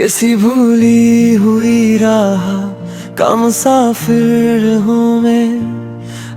किसी भूली हुई राह का मुसाफिर हूँ मैं,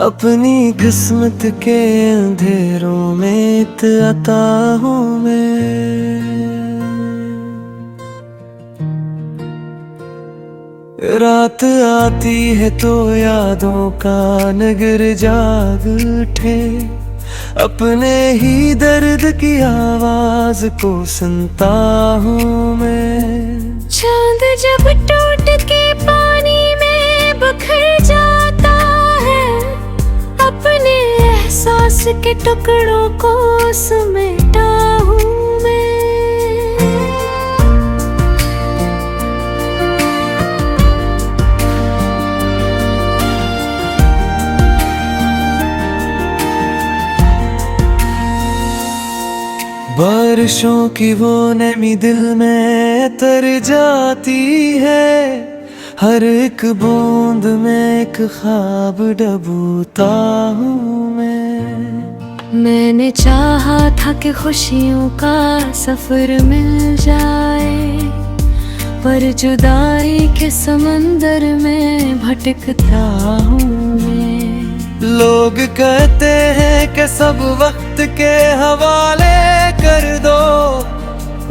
अपनी किस्मत के अंधेरों में इत्ता हूँ मैं। रात आती है तो यादों का नगर जाग उठे, अपने ही दर्द की आवाज को सुनता हूँ मैं। चांद जब टूट के पानी में बिखर जाता है, अपने एहसास के टुकड़ों को समेटा हूँ मैं। बारिशों की वो नमी दिल में तर जाती है, हर एक बूंद में एक ख्वाब डूबता हूँ मैं। मैंने चाहा था कि खुशियों का सफर मिल जाए, पर जुदाई के समंदर में भटकता हूँ मैं। लोग कहते हैं कि सब वक्त के हवाले कर दो,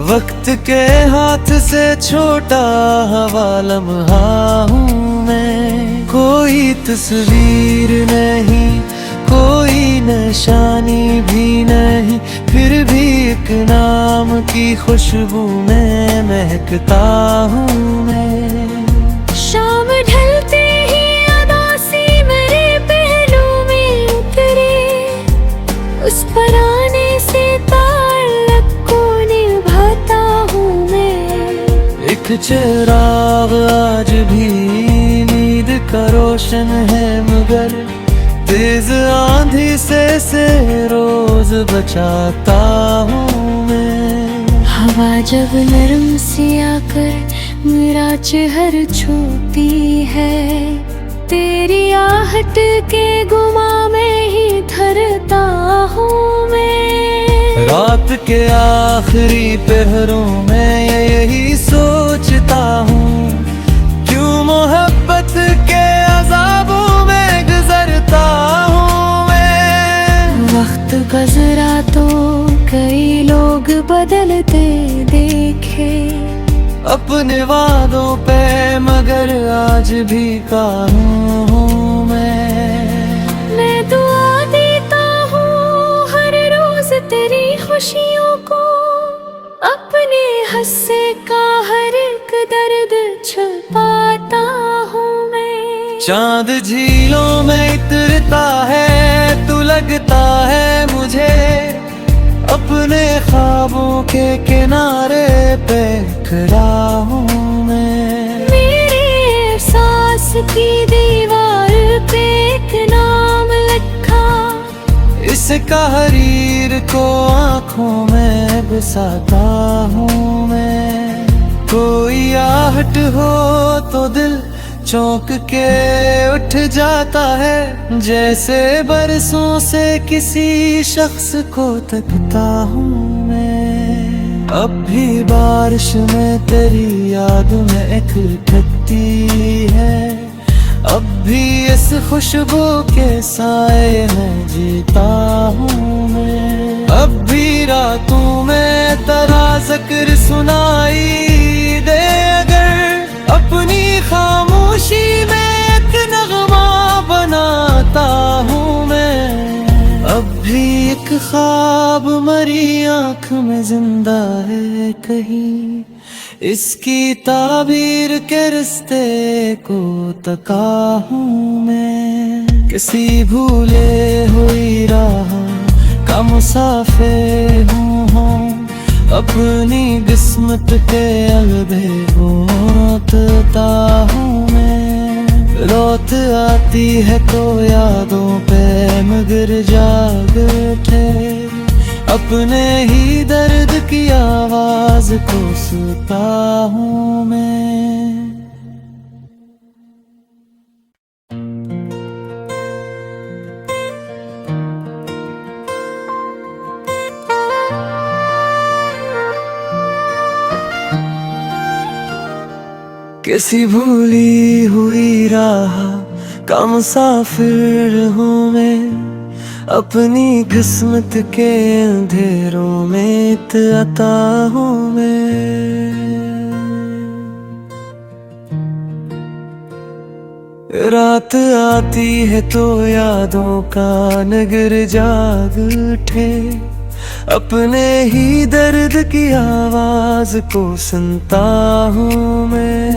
वक्त के हाथ से छोटा हवा लम्हा हूँ मैं। कोई तस्वीर नहीं, कोई निशानी भी नहीं, फिर भी एक नाम की खुशबू में महकता हूँ मैं। शाम ढलते ही उदासी मेरे पहलू में उतरे, उस पर आने से ताल्लुक को निभाता हूँ मैं। एक चिराग आज भी नींद का रोशन है, मगर तेज आंधी से रोज बचाता हूँ मैं। हवा जब नरम सी आकर मेरा चेहरा छूती है, तेरी आहट के गुमा में ही धरता हूँ मैं। रात के आखिरी पहरों में यही सोचता हूँ, क्यों मोहब्बत के अज़ाबों में गुजरता हूँ मैं। वक्त गुजरा तो कई लोग बदलते देखे, अपने वादों पे मगर आज भी कायम हूँ मैं दुआ देता हूँ हर रोज तेरी खुशियों को, अपने हंसे का हर एक दर्द छुपाता हूँ मैं। चांद झीलों में इतरता है तू लगता है मुझे, अपने ख्वाबों के किनारे पे खड़ा हूँ मैं। मेरे एहसास की दीवार पे एक नाम लिखा, इस तहरीर को आँखों में बसाता हूँ मैं। कोई आहट हो तो दिल चौंक के उठ जाता है, जैसे बरसों से किसी शख्स को तकता हूँ मैं। अब भी बारिश में तेरी याद में एक खट्टी है, अब भी इस खुशबू के साए में जीता हूँ मैं। अब भी रातों में तेरा जिक्र सुनाई दे, अगर अपनी खामोशी में एक नगमा बनाता हूँ मैं। अब भी एक ख्वाब मरी आँख में जिंदा है कहीं, इसकी ताबीर के रिश्ते को तका हूँ मैं। किसी भूले हुई राह का मुसाफिर हूँ, अपनी किस्मत के अलबे रोता हूँ मैं। रात आती है तो यादों पे मगर जाग उठे, अपने ही दर्द की आवाज को सुनता हूँ मैं। किसी भूली हुई राह का मुसाफिर हूँ मैं, अपनी किस्मत के अंधेरों में आता हूँ मैं। रात आती है तो यादों का नगर जाग उठे, अपने ही दर्द की आवाज को सुनता हूँ मैं।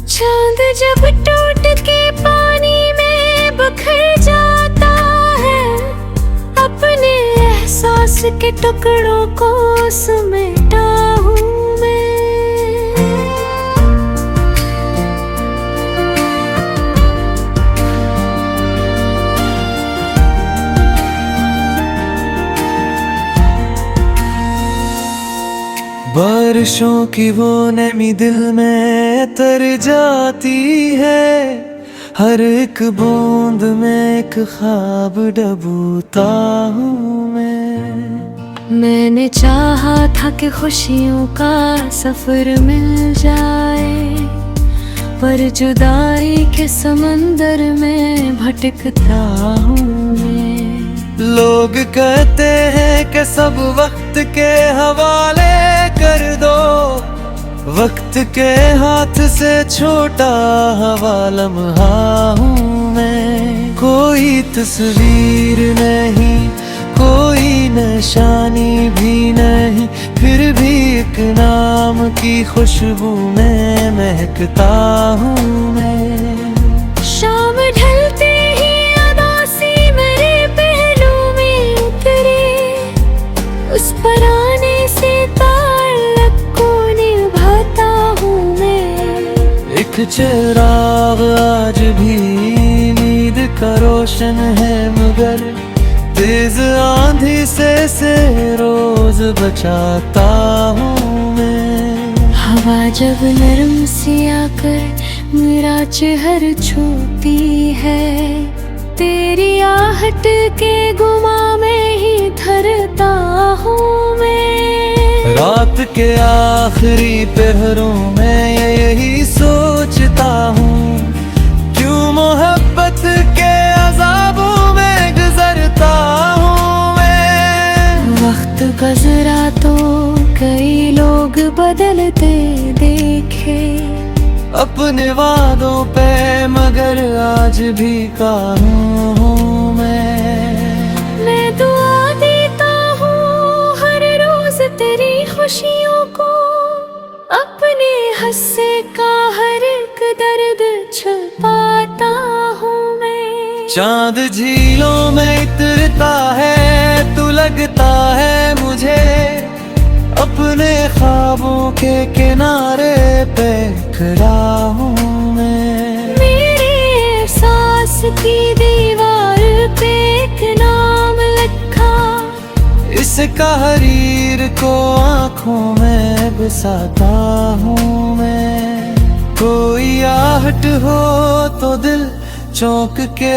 चांद जब टूट के पानी में बिखर जाता है, अपने एहसास के टुकड़ों को समेटा हूँ मैं। बारिशों की वो नमी दिल में तर जाती है, हर एक बूंद में एक ख्वाब डूबता हूँ मैं। मैंने चाहा था कि खुशियों का सफर मिल जाए, पर जुदाई के समंदर में भटकता हूँ मैं। लोग कहते हैं कि सब वक्त के हवाले कर दो, वक्त के हाथ से छोटा हवा लम्हा हूँ मैं। कोई तस्वीर नहीं, कोई निशानी भी नहीं, फिर भी एक नाम की खुशबू में महकता हूँ मैं। शाम ढलते ही उदासी मेरे पहलू में उतरे, उस पर आने से ताल्लुक को निभाता हूँ मैं। एक चिराग आज भी नींद का रोशन है, मगर तेज आंधी से रोज बचाता हूँ मैं। हवा जब नरम सी आकर मेरा चेहरा छूती है, तेरी आहट के गुमा में ही धरता हूँ मैं। रात के आखिरी पहरों में यही सोचता हूँ, क्यों मोहब्बत के अज़ाबों में गुजरता हूँ मैं। वक्त गुजरा तो कई लोग बदलते देखे, अपने वादों पे मगर आज भी कायम हूँ मैं दुआ देता हूँ हर रोज तेरी खुशियों को, अपने हंसे का हर एक दर्द छुपाता हूँ मैं। चांद झीलों में इतरता है तू लगता है मुझे, अपने ख्वाबों के किनारे पे खड़ा हूँ मैं। मेरे एहसास की दीवार पे एक नाम लिखा, इस तहरीर को आँखों में बसाता हूँ मैं। कोई आहट हो तो दिल चौंक के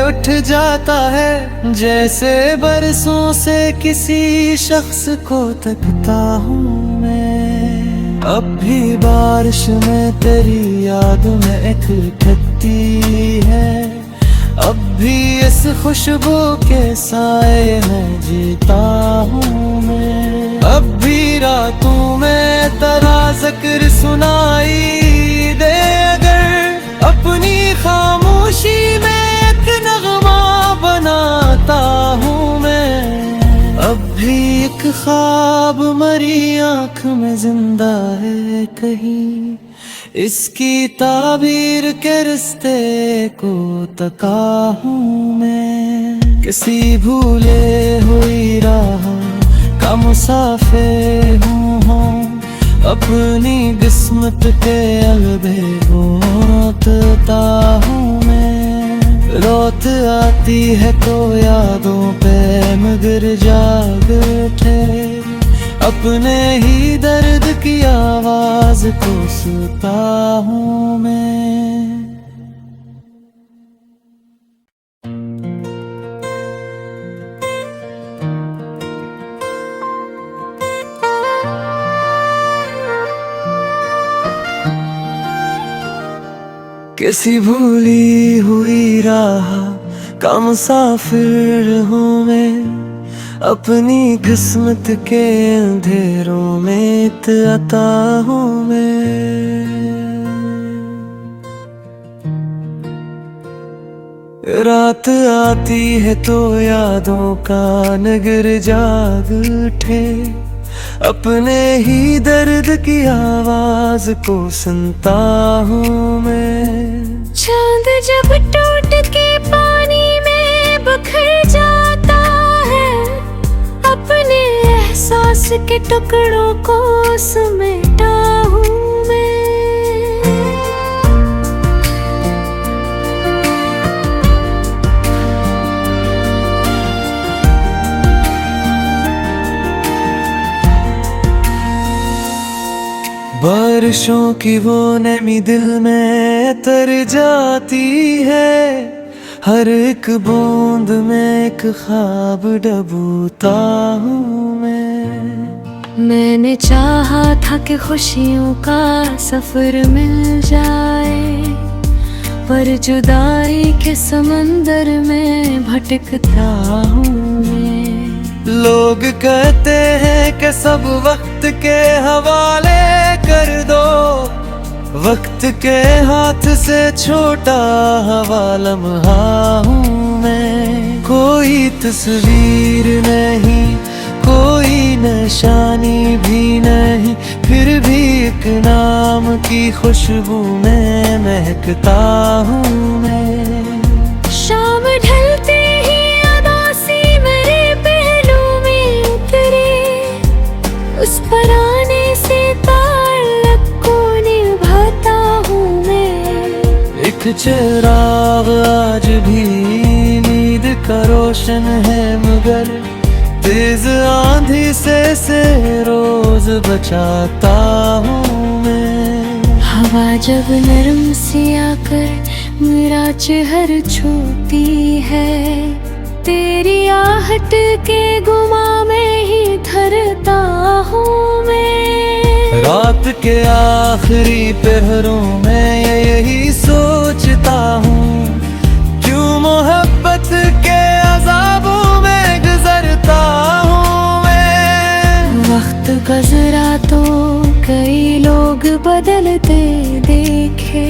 उठ जाता है, जैसे बरसों से किसी शख्स को तकता हूँ मैं। अब भी बारिश में तेरी याद में इकट्ठती है, अब भी इस खुशबू के साए में जीता हूँ मैं। अब भी रातों में तेरा जिक्र सुनाई दे, अगर अपनी खामोशी में एक नगमा बनाता हूँ मैं। अब भी एक ख्वाब मरी आँख में जिंदा है कहीं, इसकी ताबीर के रिश्ते को तका हूँ मैं। किसी भूले हुई राह का मुसाफिर हूँ, अपनी किस्मत के अलबे रोता हूँ मैं। रोत आती है तो यादों पे मगर जाग उठे, अपने ही दर्द की आवाज को सुनता हूँ मैं। किसी भूली हुई राह का मुसाफिर हूँ मैं, अपनी किस्मत के अंधेरों में इत्ता हूँ मैं। रात आती है तो यादों का नगर जाग उठे, अपने ही दर्द की आवाज को सुनता हूँ मैं। चांद जब टूट के पानी में बिखर जाता है, अपने एहसास के टुकड़ों को समेटा हूँ मैं। बारिशों की वो नमी दिल में तर जाती है, हर एक बूंद में एक ख्वाब डूबता हूँ मैं। मैंने चाहा था कि खुशियों का सफर मिल जाए, पर जुदाई के समंदर में भटकता हूँ मैं। लोग कहते हैं कि सब वक्त के हवाले कर दो, वक्त के हाथ से छोटा हवा लम्हा हूँ मैं। कोई तस्वीर नहीं, कोई निशानी भी नहीं, फिर भी एक नाम की खुशबू में महकता हूँ मैं। शाम ढलते ही उदासी मेरे पहलू में उतरे, उस पर आने से ताल्लुक को निभाता हूँ मैं। एक चिराग आज भी नींद का रोशन है, मगर तेज आंधी से रोज बचाता हूँ मैं। हवा जब नरम सी आकर मेरा चेहरा छूती है, तेरी आहट के गुमा में ही धरता हूँ मैं। रात के आखिरी पहरों में यही सोचता हूँ, क्यों मोहब्बत के अज़ाबों में गुजरता हूँ मैं। वक्त गुजरा तो कई लोग बदलते देखे,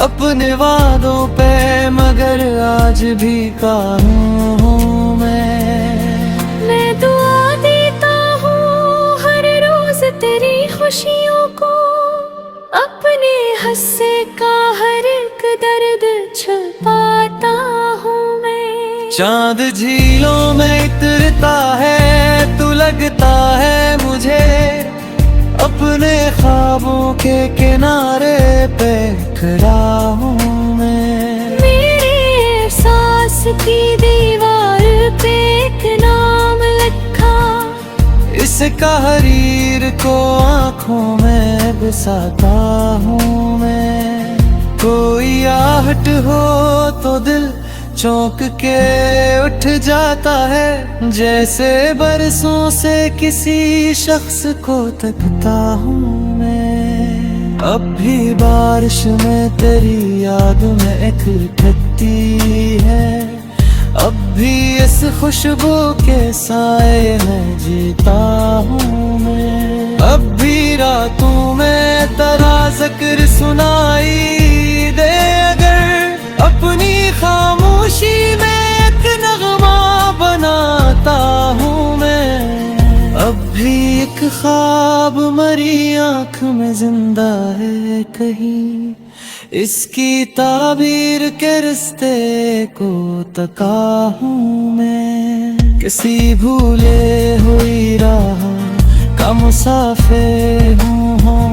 अपने वादों पे मगर आज भी कायम हूँ मैं दुआ देता हूँ हर रोज तेरी खुशियों को, अपने हंसे का हर एक दर्द छुपाता हूँ मैं। चांद झीलों में इतरता है, तू लगता है मुझे, अपने ख्वाबों के किनारे पे खड़ा हूँ मैं। मेरे एहसास की दीवार पे एक नाम लिखा, इस तहरीर को आँखों में बसाता हूँ मैं। कोई आहट हो तो दिल चौंक के उठ जाता है, जैसे बरसों से किसी शख्स को तकता हूँ मैं। अब भी बारिश में तेरी याद में इकट्ठी है, अब भी इस खुशबू के साए में जीता हूँ मैं। अब भी रातों में तेरा जिक्र सुनाई दे, अगर अपनी खामोशी में एक नगमा बनाता हूँ मैं। अब भी एक ख्वाब मरी आँख में जिंदा है कहीं, इसकी ताबीर के रिश्ते को तका हूँ मैं। किसी भूले हुई राह का मुसाफिर हूँ,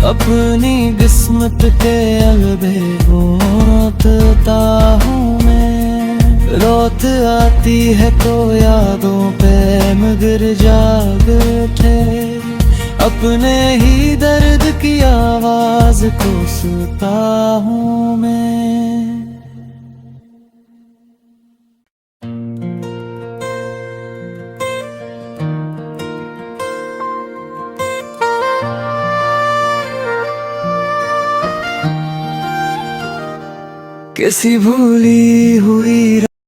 अपनी किस्मत के अलबे रोता हूँ मैं। रोत आती है तो यादों पे मगर जाग उठे, अपने ही दर्द की आवाज को सुनता हूँ मैं। किसी भूली हुई